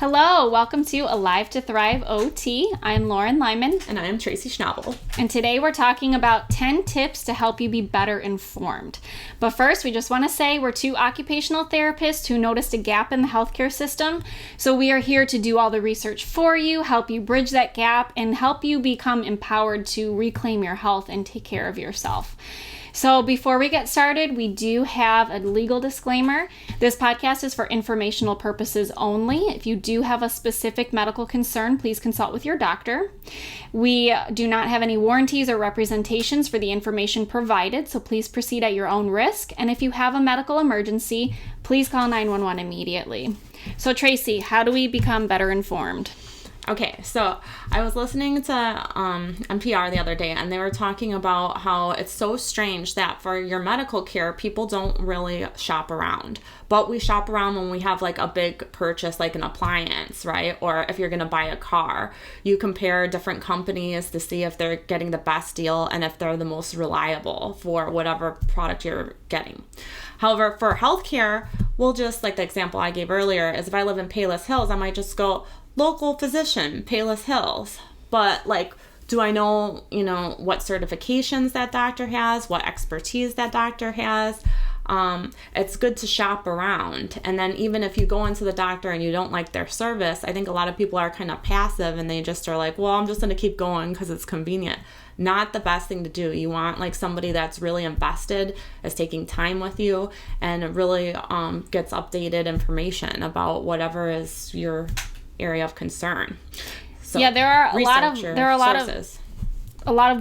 Hello, welcome to Alive to Thrive OT. I'm Lauren Lyman. And I'm Tracy Schnabel. And today we're talking about 10 tips to help you be better informed. But first, we just want to say we're two occupational therapists who noticed a gap in the healthcare system. So we are here to do all the research for you, help you bridge that gap, and help you become empowered to reclaim your health and take care of yourself. So before we get started, we do have a legal disclaimer. This podcast is for informational purposes only. If you do have a specific medical concern, please consult with your doctor. We do not have any warranties or representations for the information provided, so please proceed at your own risk. And if you have a medical emergency, please call 911 immediately. So Tracy, how do we become better informed? Okay, so I was listening to NPR the other day, and they were talking about how it's so strange that for your medical care, people don't really shop around. But we shop around when we have like a big purchase, like an appliance, right? Or if you're going to buy a car, you compare different companies to see if they're getting the best deal and if they're the most reliable for whatever product you're getting. However, for healthcare, we'll just, like the example I gave earlier, is if I live in Palos Hills, I might just go, local physician, Palos Hills. But like, do I know, what certifications that doctor has, what expertise that doctor has? It's good to shop around. And then even if you go into the doctor and you don't like their service, I think a lot of people are kind of passive and they just are like, well, I'm just going to keep going because it's convenient. Not the best thing to do. You want like somebody that's really invested, is taking time with you, and really gets updated information about whatever is your area of concern. So, yeah, there are a lot of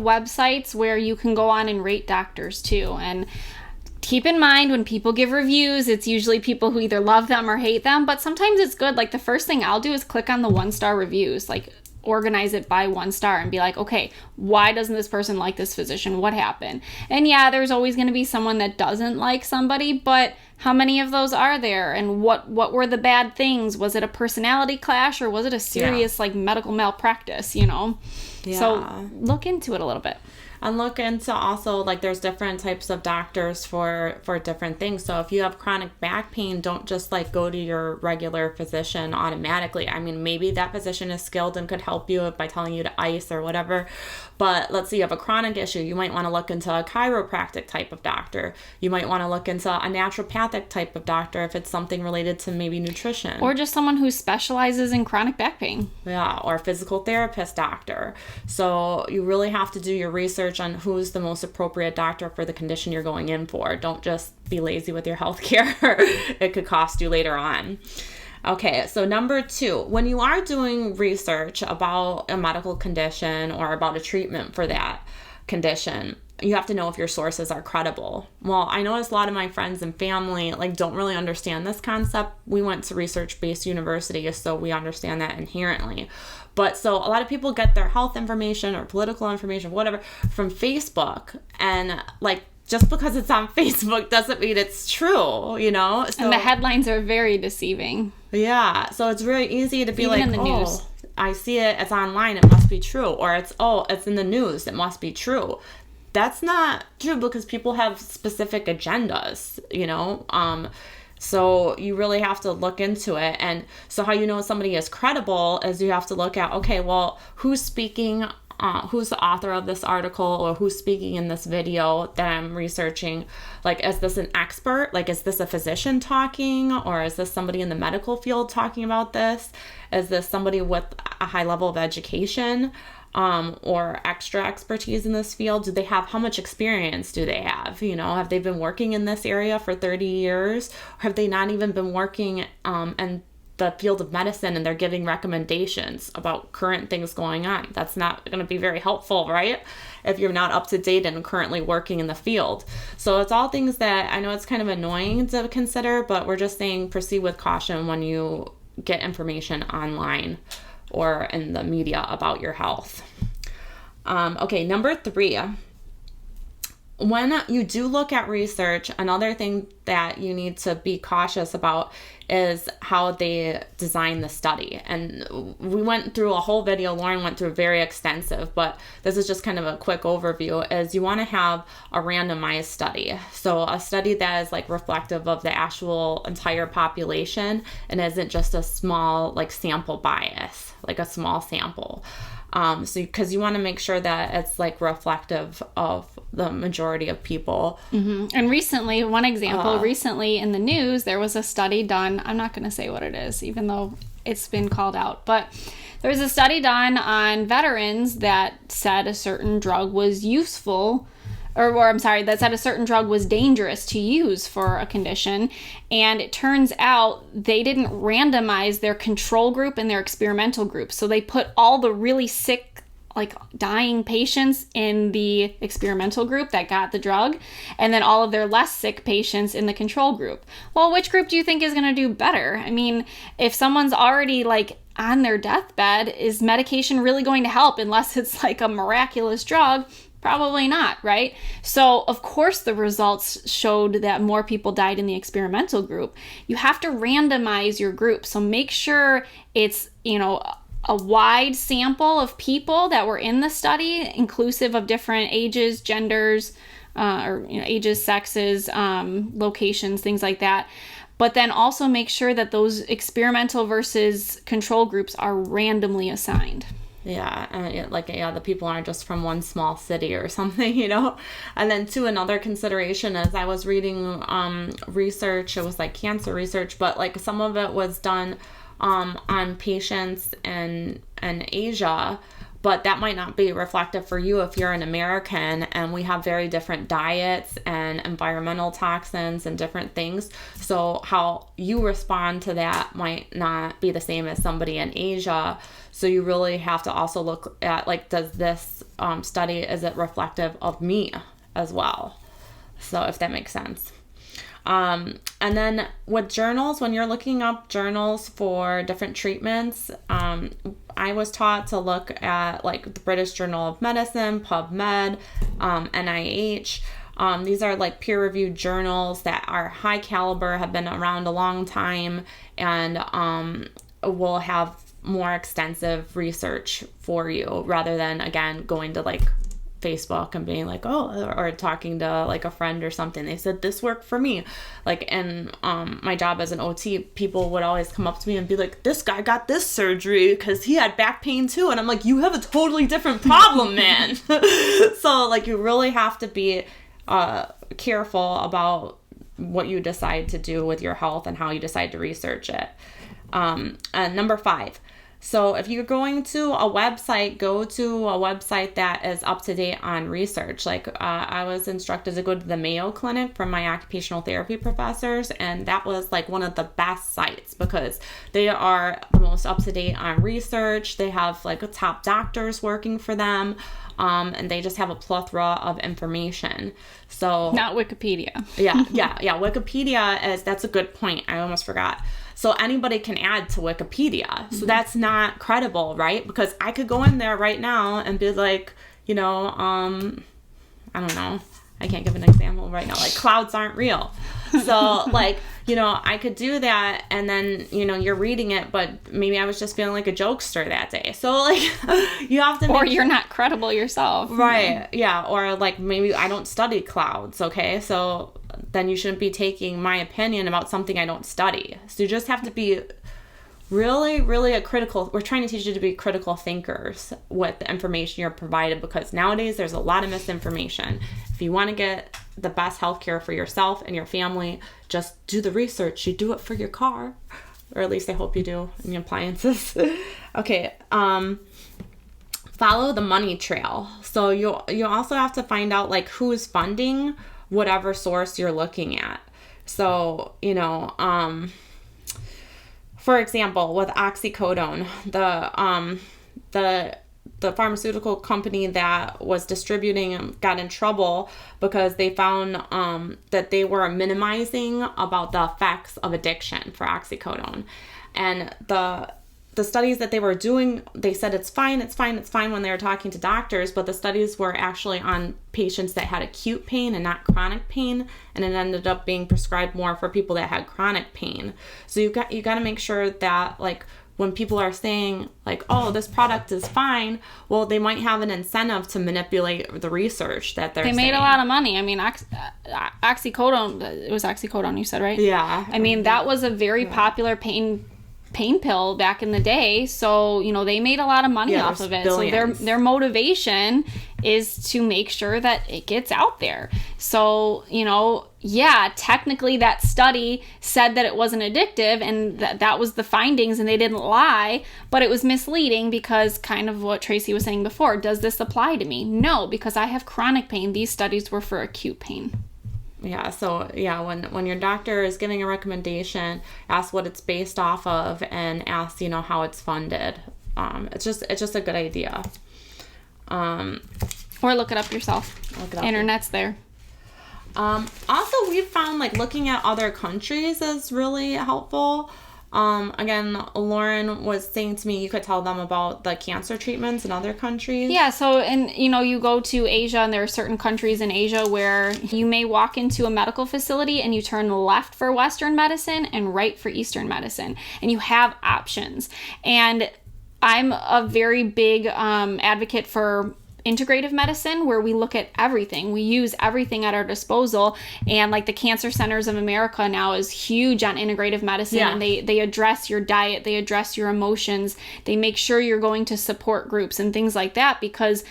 websites where you can go on and rate doctors too. And keep in mind, when people give reviews, it's usually people who either love them or hate them, but sometimes it's good. Like the first thing I'll do is click on the 1-star reviews, like organize it by 1 star and be like, okay, why doesn't this person like this physician? What happened? And yeah, there's always going to be someone that doesn't like somebody, but how many of those are there? And what were the bad things? Was it a personality clash or was it a serious like medical malpractice, Yeah. So look into it a little bit. And look into also, like, there's different types of doctors for different things. So if you have chronic back pain, don't just, like, go to your regular physician automatically. I mean, maybe that physician is skilled and could help you by telling you to ice or whatever. But let's say you have a chronic issue. You might want to look into a chiropractic type of doctor. You might want to look into a naturopathic type of doctor if it's something related to maybe nutrition. Or just someone who specializes in chronic back pain. Yeah, or a physical therapist doctor. So you really have to do your research on who's the most appropriate doctor for the condition you're going in for. Don't just be lazy with your health care. It could cost you later on. Okay, so number 2, when you are doing research about a medical condition or about a treatment for that condition, you have to know if your sources are credible. Well, I noticed a lot of my friends and family don't really understand this concept. We went to research-based university, so we understand that inherently. But so a lot of people get their health information or political information, whatever, from Facebook. And just because it's on Facebook doesn't mean it's true, So, and the headlines are very deceiving. Yeah. So it's really easy to be even in the news. I see it, it's online, it must be true. Or it's in the news, it must be true. That's not true because people have specific agendas, So you really have to look into it. And so how you know somebody is credible is you have to look at, okay, well, who's speaking, who's the author of this article, or who's speaking in this video that I'm researching? Is this an expert? Is this a physician talking? Or is this somebody in the medical field talking about this? Is this somebody with a high level of education? Or extra expertise in this field? How much experience do they have? Have they been working in this area for 30 years? Or have they not even been working in the field of medicine and they're giving recommendations about current things going on? That's not going to be very helpful, right? If you're not up to date and currently working in the field. So it's all things that I know it's kind of annoying to consider, but we're just saying proceed with caution when you get information online or in the media about your health. Okay, number 3. When you do look at research, another thing that you need to be cautious about is how they designed the study. And we went through a whole video. Lauren went through very extensive, but this is just kind of a quick overview. Is you want to have a randomized study. So a study that is like reflective of the actual entire population and isn't just a small like sample bias, like a small sample. So because you want to make sure that it's like reflective of the majority of people. Mm-hmm. And recently, one example, recently in the news, there was a study done. I'm not going to say what it is, even though it's been called out, but there was a study done on veterans that said a certain drug was useful, that said a certain drug was dangerous to use for a condition. And it turns out they didn't randomize their control group and their experimental group. So they put all the really sick, like dying patients in the experimental group that got the drug, and then all of their less sick patients in the control group. Well, which group do you think is going to do better? I mean, if someone's already like on their deathbed, is medication really going to help unless it's like a miraculous drug? Probably not, right? So, of course, the results showed that more people died in the experimental group. You have to randomize your group. So make sure it's, a wide sample of people that were in the study, inclusive of different ages, genders, ages, sexes, locations, things like that. But then also make sure that those experimental versus control groups are randomly assigned. Yeah, the people aren't just from one small city or something, And then another consideration is I was reading research, it was like cancer research, but like some of it was done on patients in Asia, but that might not be reflective for you if you're an American, and we have very different diets and environmental toxins and different things. So how you respond to that might not be the same as somebody in Asia. So you really have to also look at, like, does this study, is it reflective of me as well? So if that makes sense. And then with journals, when you're looking up journals for different treatments, I was taught to look at like the British Journal of Medicine, PubMed, NIH. These are like peer-reviewed journals that are high caliber, have been around a long time, and will have more extensive research for you rather than, again, going to like Facebook and being like, or talking to like a friend or something. They said this worked for me. Like in my job as an OT, people would always come up to me and be like, this guy got this surgery because he had back pain too. And I'm like, you have a totally different problem, man. So like you really have to be careful about what you decide to do with your health and how you decide to research it. And number 5. So if you're going to a website, go to a website that is up to date on research. Like I was instructed to go to the Mayo Clinic from my occupational therapy professors, and that was like one of the best sites because they are the most up to date on research. They have like top doctors working for them, and they just have a plethora of information. So not Wikipedia. Yeah. Wikipedia that's a good point. I almost forgot. So anybody can add to Wikipedia. So that's not credible, right? Because I could go in there right now and be like, I don't know. I can't give an example right now. Like clouds aren't real. So like, I could do that, and then, you're reading it, but maybe I was just feeling like a jokester that day. So like you have to or you're not credible yourself. Right. Yeah. Or like maybe I don't study clouds. Okay. So then you shouldn't be taking my opinion about something I don't study. So you just have to be really, really we're trying to teach you to be critical thinkers with the information you're provided, because nowadays there's a lot of misinformation. If you want to get the best healthcare for yourself and your family, just do the research. You do it for your car, or at least I hope you do in your appliances. Okay. Follow the money trail. So you also have to find out like who's funding whatever source you're looking at. So, for example, with oxycodone, the pharmaceutical company that was distributing got in trouble because they found that they were minimizing about the effects of addiction for oxycodone. And the studies that they were doing, they said it's fine when they were talking to doctors, but the studies were actually on patients that had acute pain and not chronic pain, and it ended up being prescribed more for people that had chronic pain. So you got to make sure that, like, when people are saying, like, oh, this product is fine, well, they might have an incentive to manipulate the research that they're saying. They made a lot of money. I mean, oxycodone, it was oxycodone you said, right? Yeah. I mean, that was a very popular pain pill back in the day, so they made a lot of money off of it. Billions. So their motivation is to make sure that it gets out there. So technically that study said that it wasn't addictive, and that was the findings, and they didn't lie, but it was misleading because, kind of what Tracy was saying before, does this apply to me? No, because I have chronic pain. These studies were for acute pain. Yeah, so when your doctor is giving a recommendation, ask what it's based off of, and ask how it's funded. It's just a good idea. Or look it up yourself. Internet's there. Also, we've found, like, looking at other countries is really helpful. Again, Lauren was saying to me, you could tell them about the cancer treatments in other countries. Yeah, so, and, you go to Asia, and there are certain countries in Asia where you may walk into a medical facility and you turn left for Western medicine and right for Eastern medicine, and you have options. And I'm a very big advocate for integrative medicine, where we look at everything. We use everything at our disposal, and like the Cancer Centers of America now is huge on integrative medicine. And they address your diet, they address your emotions, they make sure you're going to support groups and things like that, because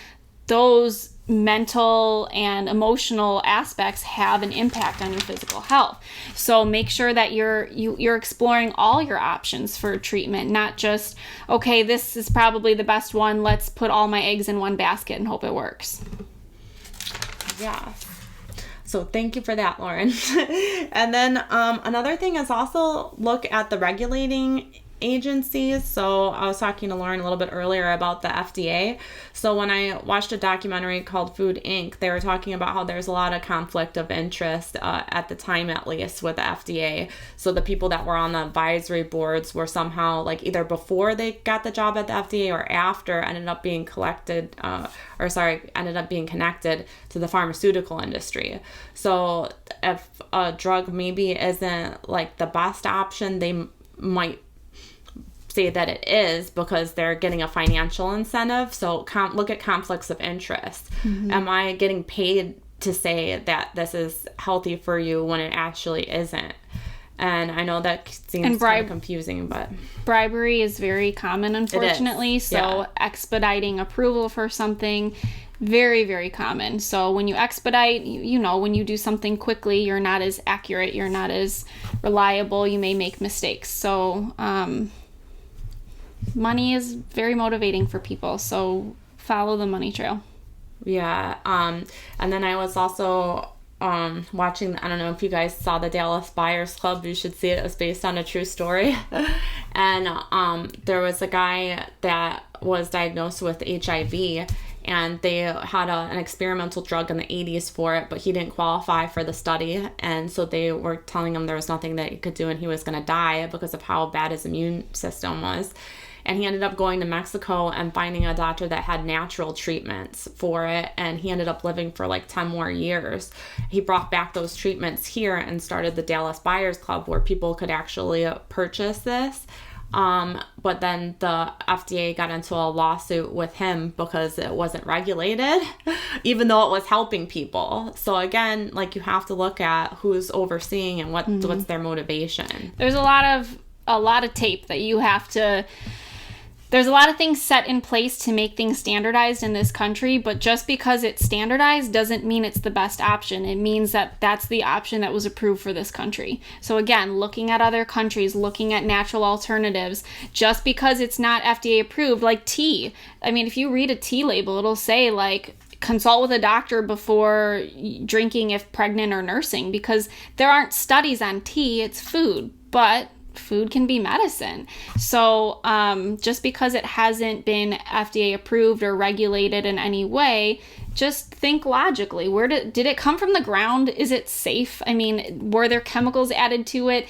those mental and emotional aspects have an impact on your physical health. So make sure that you're exploring all your options for treatment, not just, okay, this is probably the best one, let's put all my eggs in one basket and hope it works. Yeah. So thank you for that, Lauren. And then another thing is also look at the regulating agencies. So I was talking to Lauren a little bit earlier about the FDA. So when I watched a documentary called Food Inc., they were talking about how there's a lot of conflict of interest at the time, at least, with the FDA. So the people that were on the advisory boards were somehow, like, either before they got the job at the FDA or after, ended up being connected to the pharmaceutical industry. So if a drug maybe isn't, like, the best option, they might say that it is because they're getting a financial incentive. So look at conflicts of interest. Mm-hmm. Am I getting paid to say that this is healthy for you when it actually isn't? And I know that seems kind of confusing, but bribery is very common, unfortunately. So expediting approval for something, very, very common. So when you expedite, when you do something quickly, you're not as accurate, you're not as reliable, you may make mistakes. So money is very motivating for people, so follow the money trail. Yeah. And then I was also watching, I don't know if you guys saw the Dallas Buyers Club. You should see it. It was based on a true story. And there was a guy that was diagnosed with HIV, and they had an experimental drug in the 80s for it, but he didn't qualify for the study. And so they were telling him there was nothing that he could do and he was going to die because of how bad his immune system was. And he ended up going to Mexico and finding a doctor that had natural treatments for it. And he ended up living for like 10 more years. He brought back those treatments here and started the Dallas Buyers Club, where people could actually purchase this. But then the FDA got into a lawsuit with him because it wasn't regulated, even though it was helping people. So again, like, you have to look at who's overseeing and what's their motivation. There's a lot of tape that you have to. There's a lot of things set in place to make things standardized in this country, but just because it's standardized doesn't mean it's the best option. It means that that's the option that was approved for this country. So again, looking at other countries, looking at natural alternatives, just because it's not FDA approved, like tea. I mean, if you read a tea label, it'll say, like, consult with a doctor before drinking if pregnant or nursing, because there aren't studies on tea, it's food, but food can be medicine. So just because it hasn't been FDA approved or regulated in any way, just think logically. Did it come from the ground? Is it safe? I mean, were there chemicals added to it?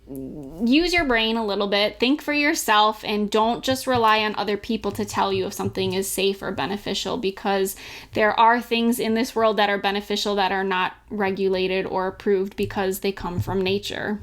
use your brain a little bit, think for yourself, and don't just rely on other people to tell you if something is safe or beneficial, because there are things in this world that are beneficial that are not regulated or approved because they come from nature.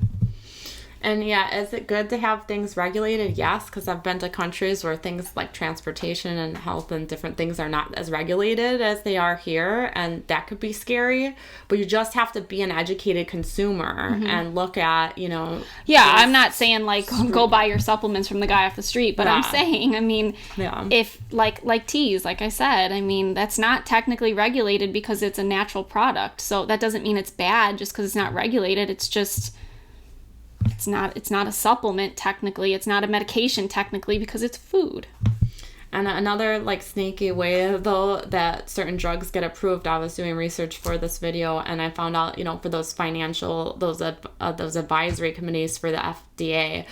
And yeah, is it good to have things regulated? Yes, because I've been to countries where things like transportation and health and different things are not as regulated as they are here, and that could be scary. But you just have to be an educated consumer and look at, Yeah, I'm not saying like go buy your supplements from the guy off the street, but I'm saying, I mean, if like teas, like I said, I mean, that's not technically regulated because it's a natural product. So that doesn't mean it's bad just because it's not regulated. It's just... It's not a supplement technically. It's not a medication technically because it's food. And another like snaky way though that certain drugs get approved, I was doing research for this video and I found out, for those those advisory committees for the FDA,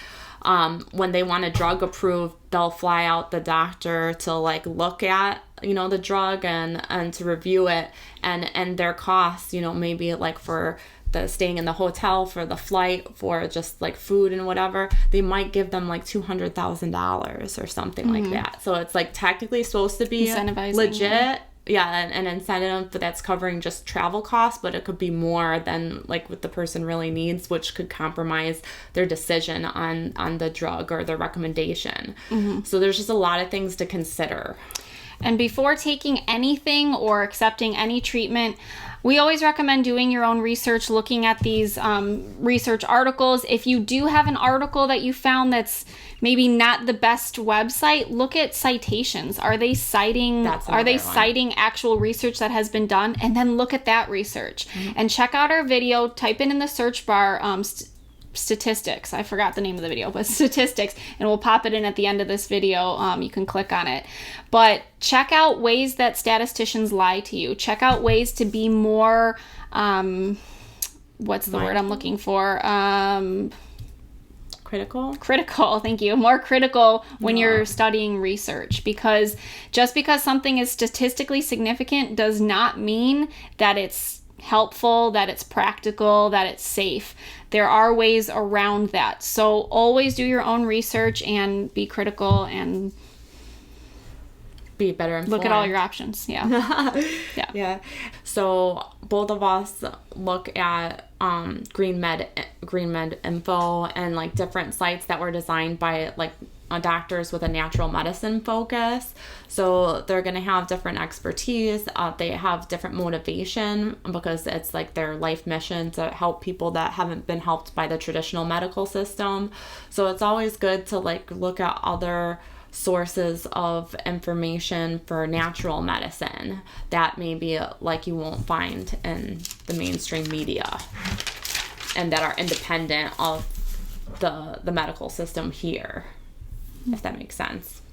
when they want a drug approved, they'll fly out the doctor to like look at the drug and to review it, and their costs, maybe like for the staying in the hotel, for the flight, for just like food and whatever, they might give them like $200,000 or something like that. So it's like technically supposed to be legit. Yeah, an incentive, but that's covering just travel costs, but it could be more than like what the person really needs, which could compromise their decision on the drug or the recommendation. So there's just a lot of things to consider. And before taking anything or accepting any treatment, we always recommend doing your own research, looking at these research articles. If you do have an article that you found that's maybe not the best website, look at citations. Are they citing actual research that has been done? And then look at that research. And check out our video, type in the search bar statistics. I forgot the name of the video, but statistics, and we'll pop it in at the end of this video. You can click on it. But check out ways that statisticians lie to you. Check out ways to be more, what's the word I'm looking for? Critical, thank you. More critical when you're studying research, because just because something is statistically significant does not mean that it's helpful, that it's practical, that it's safe. There are ways around that. So always do your own research and be critical and be better informed. Look at all your options. Yeah. Yeah. So both of us look at Green Med Info and like different sites that were designed by like doctors with a natural medicine focus. So they're going to have different expertise. They have different motivation because it's like their life mission to help people that haven't been helped by the traditional medical system. So it's always good to like look at other sources of information for natural medicine that maybe like you won't find in the mainstream media and that are independent of the medical system here, if that makes sense.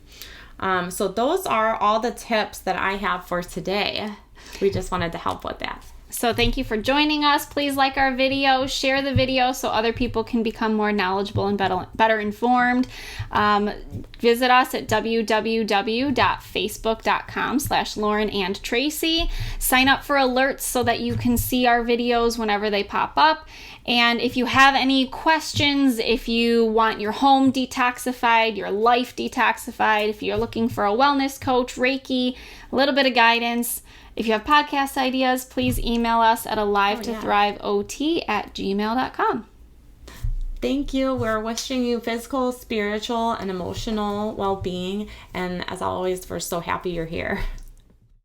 So those are all the tips that I have for today. We just wanted to help with that. So thank you for joining us. Please like our video, share the video so other people can become more knowledgeable and better informed. Visit us at www.facebook.com/Lauren and Tracy. Sign up for alerts so that you can see our videos whenever they pop up. And if you have any questions, if you want your home detoxified, your life detoxified, if you're looking for a wellness coach, Reiki, a little bit of guidance, if you have podcast ideas, please email us at alive2thriveot@gmail.com. Thank you. We're wishing you physical, spiritual, and emotional well-being. And as always, we're so happy you're here.